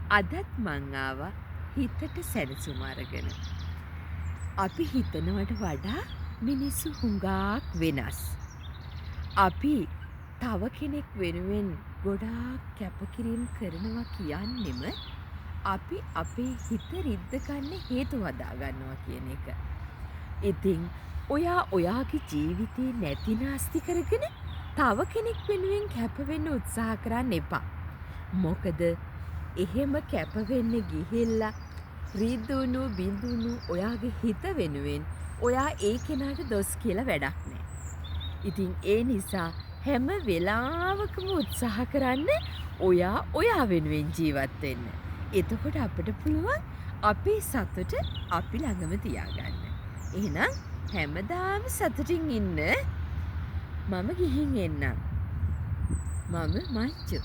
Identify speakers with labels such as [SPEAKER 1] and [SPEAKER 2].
[SPEAKER 1] අදත් මං ආවා හිතට සැනසුම අරගෙන. අපි හිතනවට වඩා මිනිස්සු හුඟක් වෙනස්. අපි තව කෙනෙක් වෙනුවෙන් ගොඩාක් කැපකිරීම් කරනවා කියන්නෙම අපි අපේ හිත රිද්ද ගන්න හේතු හදාගන්නවා කියන එක. ඉතින් ඔයා ඔයාගේ ජීවිතේ නැති නාස්ති කරගෙන තව කෙනෙක් වෙනුවෙන් කැප වෙන්න උත්සාහ කරන්න එපා. මොකද එහෙම කැප වෙන්න ගිහිල්ලා රිදුණු බිඳුණු ඔයාගේ හිත වෙනුවෙන් ඔයා ඒ කෙනාට දොස් කියලා වැඩක් නෑ. ඉතින් ඒ නිසා හැම වෙලාවකම උත්සාහ කරන්න ඔයා වෙනුවෙන් ජීවත් වෙන්න. එතකොට අපිට පුළුවන් අපේ සතුට අපි ළඟම තියාගන්න. එහෙනම් හැමදාම සතුටින් ඉන්න. මම ගිහින් එන්නම්. මම මංචු.